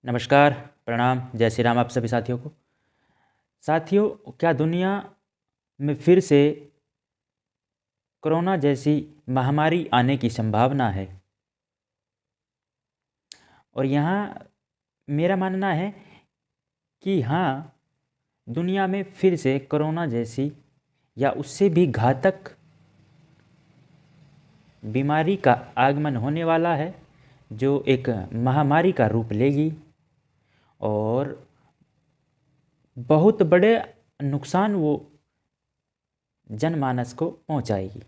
नमस्कार, प्रणाम, जय श्री राम आप सभी साथियों को। साथियों, क्या दुनिया में फिर से कोरोना जैसी महामारी आने की संभावना है? और यहाँ मेरा मानना है कि हाँ, दुनिया में फिर से कोरोना जैसी या उससे भी घातक बीमारी का आगमन होने वाला है, जो एक महामारी का रूप लेगी और बहुत बड़े नुकसान वो जनमानस को पहुंचाएगी।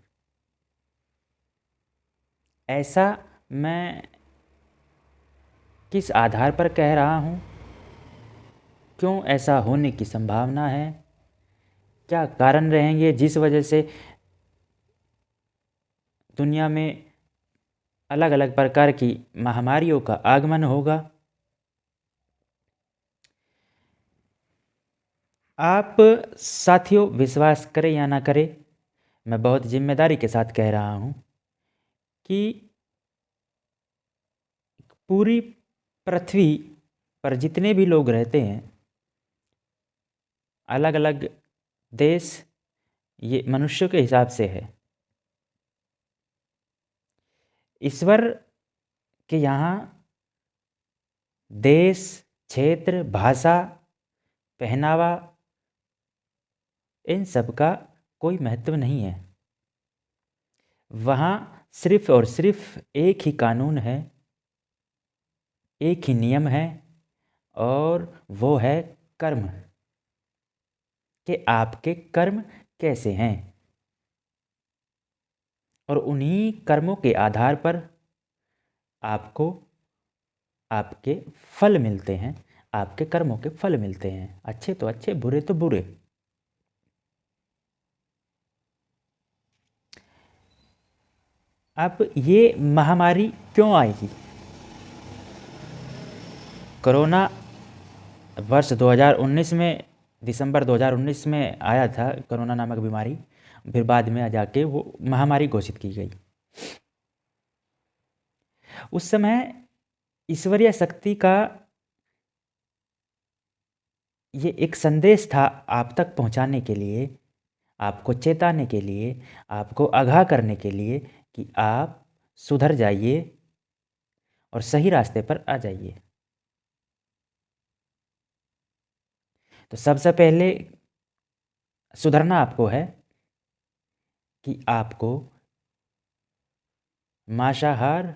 ऐसा मैं किस आधार पर कह रहा हूँ? क्यों ऐसा होने की संभावना है? क्या कारण रहेंगे जिस वजह से दुनिया में अलग अलग प्रकार की महामारियों का आगमन होगा? आप साथियों, विश्वास करें या ना करें, मैं बहुत जिम्मेदारी के साथ कह रहा हूँ कि पूरी पृथ्वी पर जितने भी लोग रहते हैं, अलग अलग देश, ये मनुष्यों के हिसाब से है। ईश्वर के यहाँ देश, क्षेत्र, भाषा, पहनावा, इन सब का कोई महत्व नहीं है। वहाँ सिर्फ और सिर्फ एक ही कानून है, एक ही नियम है, और वो है कर्म, कि आपके कर्म कैसे हैं। और उन्हीं कर्मों के आधार पर आपको आपके फल मिलते हैं, आपके कर्मों के फल मिलते हैं, अच्छे तो अच्छे, बुरे तो बुरे। अब ये महामारी क्यों आएगी? कोरोना वर्ष 2019 में, दिसंबर 2019 में आया था कोरोना नामक बीमारी। फिर बाद में जाके वो महामारी घोषित की गई। उस समय ईश्वरीय शक्ति का ये एक संदेश था आप तक पहुंचाने के लिए, आपको चेताने के लिए, आपको आगाह करने के लिए कि आप सुधर जाइए और सही रास्ते पर आ जाइए। तो सबसे पहले सुधरना आपको है कि आपको मांसाहार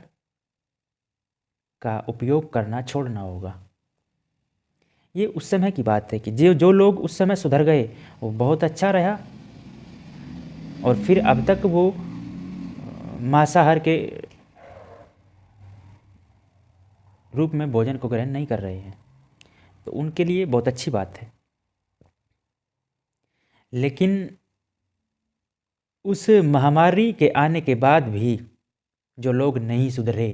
का उपयोग करना छोड़ना होगा। ये उस समय की बात है कि जो लोग उस समय सुधर गए वो बहुत अच्छा रहा, और फिर अब तक वो मांसाहार के रूप में भोजन को ग्रहण नहीं कर रहे हैं, तो उनके लिए बहुत अच्छी बात है। लेकिन उस महामारी के आने के बाद भी जो लोग नहीं सुधरे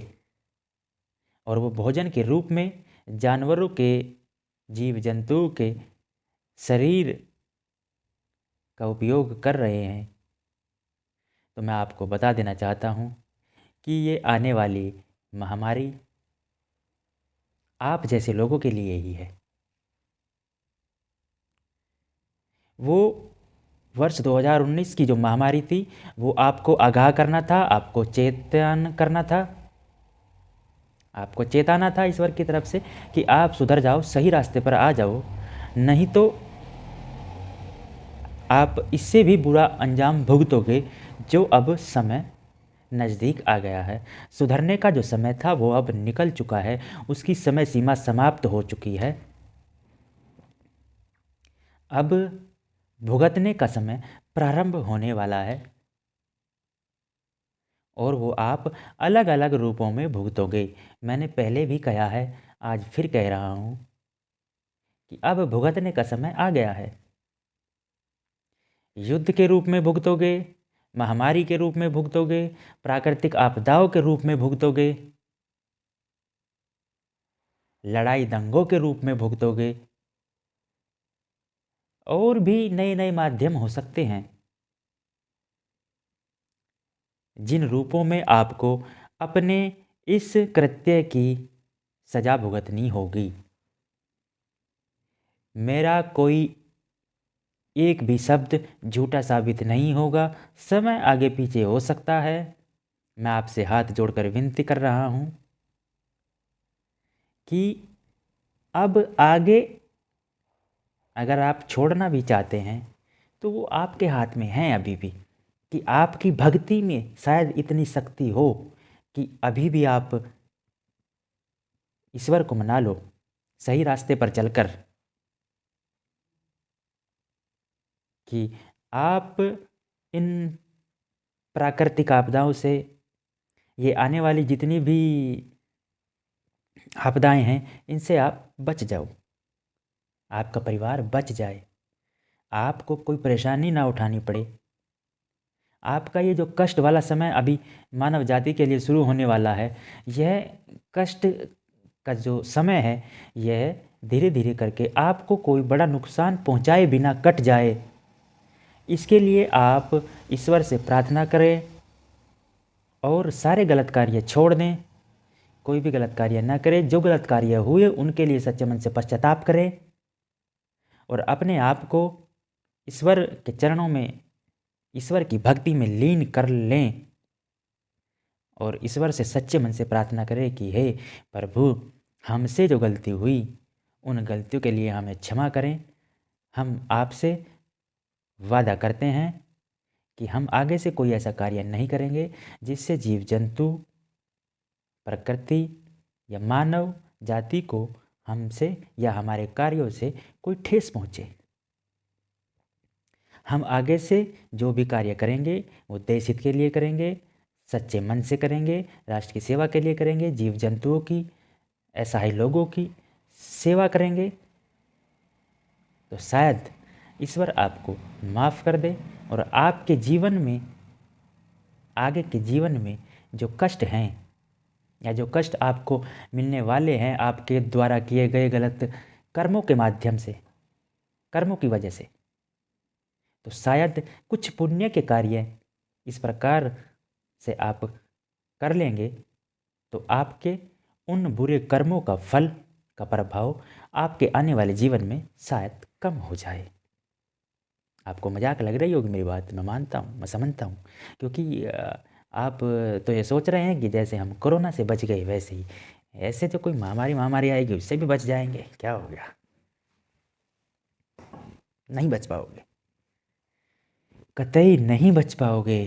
और वो भोजन के रूप में जानवरों के, जीव जंतुओं के शरीर का उपयोग कर रहे हैं, तो मैं आपको बता देना चाहता हूँ कि ये आने वाली महामारी आप जैसे लोगों के लिए ही है। वो वर्ष 2019 की जो महामारी थी, वो आपको आगाह करना था, आपको चेतन करना था, आपको चेताना था ईश्वर की तरफ से कि आप सुधर जाओ, सही रास्ते पर आ जाओ, नहीं तो आप इससे भी बुरा अंजाम भुगतोगे, जो अब समय नज़दीक आ गया है। सुधरने का जो समय था वो अब निकल चुका है, उसकी समय सीमा समाप्त हो चुकी है। अब भुगतने का समय प्रारंभ होने वाला है, और वो आप अलग अलग रूपों में भुगतोगे। मैंने पहले भी कहा है, आज फिर कह रहा हूँ कि अब भुगतने का समय आ गया है। युद्ध के रूप में भुगतोगे, महामारी के रूप में भुगतोगे, प्राकृतिक आपदाओं के रूप में भुगतोगे, लड़ाई दंगों के रूप में भुगतोगे, और भी नए नए माध्यम हो सकते हैं, जिन रूपों में आपको अपने इस कृत्य की सजा भुगतनी होगी। मेरा कोई एक भी शब्द झूठा साबित नहीं होगा। समय आगे पीछे हो सकता है। मैं आपसे हाथ जोड़कर विनती कर रहा हूँ कि अब आगे अगर आप छोड़ना भी चाहते हैं तो वो आपके हाथ में है अभी भी, कि आपकी भक्ति में शायद इतनी शक्ति हो कि अभी भी आप ईश्वर को मना लो सही रास्ते पर चलकर, कि आप इन प्राकृतिक आपदाओं से, ये आने वाली जितनी भी आपदाएं हैं, इनसे आप बच जाओ, आपका परिवार बच जाए, आपको कोई परेशानी ना उठानी पड़े। आपका ये जो कष्ट वाला समय अभी मानव जाति के लिए शुरू होने वाला है, यह कष्ट का जो समय है, यह धीरे धीरे करके आपको कोई बड़ा नुकसान पहुंचाए बिना कट जाए, इसके लिए आप ईश्वर से प्रार्थना करें और सारे गलत कार्य छोड़ दें। कोई भी गलत कार्य ना करें। जो गलत कार्य हुए उनके लिए सच्चे मन से पश्चाताप करें और अपने आप को ईश्वर के चरणों में, ईश्वर की भक्ति में लीन कर लें और ईश्वर से सच्चे मन से प्रार्थना करें कि हे प्रभु, हमसे जो गलती हुई उन गलतियों के लिए हमें क्षमा करें। हम आपसे वादा करते हैं कि हम आगे से कोई ऐसा कार्य नहीं करेंगे जिससे जीव जंतु, प्रकृति या मानव जाति को हमसे या हमारे कार्यों से कोई ठेस पहुँचे। हम आगे से जो भी कार्य करेंगे वो देश हित के लिए करेंगे, सच्चे मन से करेंगे, राष्ट्र की सेवा के लिए करेंगे, जीव जंतुओं की, असहाय लोगों की सेवा करेंगे। तो शायद ईश्वर आपको माफ़ कर दे और आपके जीवन में, आगे के जीवन में जो कष्ट हैं या जो कष्ट आपको मिलने वाले हैं आपके द्वारा किए गए गलत कर्मों के माध्यम से, कर्मों की वजह से, तो शायद कुछ पुण्य के कार्य इस प्रकार से आप कर लेंगे तो आपके उन बुरे कर्मों का फल का प्रभाव आपके आने वाले जीवन में शायद कम हो जाए। आपको मजाक लग रही होगी मेरी बात, मैं मानता हूँ, मैं समझता हूँ, क्योंकि आप तो ये सोच रहे हैं कि जैसे हम कोरोना से बच गए वैसे ही ऐसे तो कोई महामारी आएगी उससे भी बच जाएंगे, क्या हो गया? नहीं बच पाओगे, कतई नहीं बच पाओगे।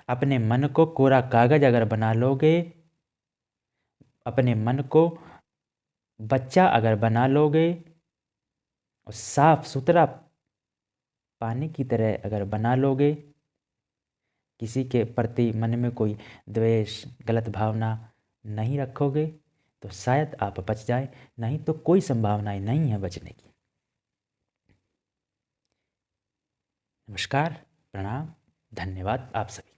अपने मन को कोरा कागज अगर बना लोगे, अपने मन को बच्चा अगर बना लोगे और साफ सुथरा पानी की तरह अगर बना लोगे, किसी के प्रति मन में कोई द्वेष, गलत भावना नहीं रखोगे, तो शायद आप बच जाए, नहीं तो कोई संभावनाएं नहीं है बचने की। नमस्कार, प्रणाम, धन्यवाद आप सभी।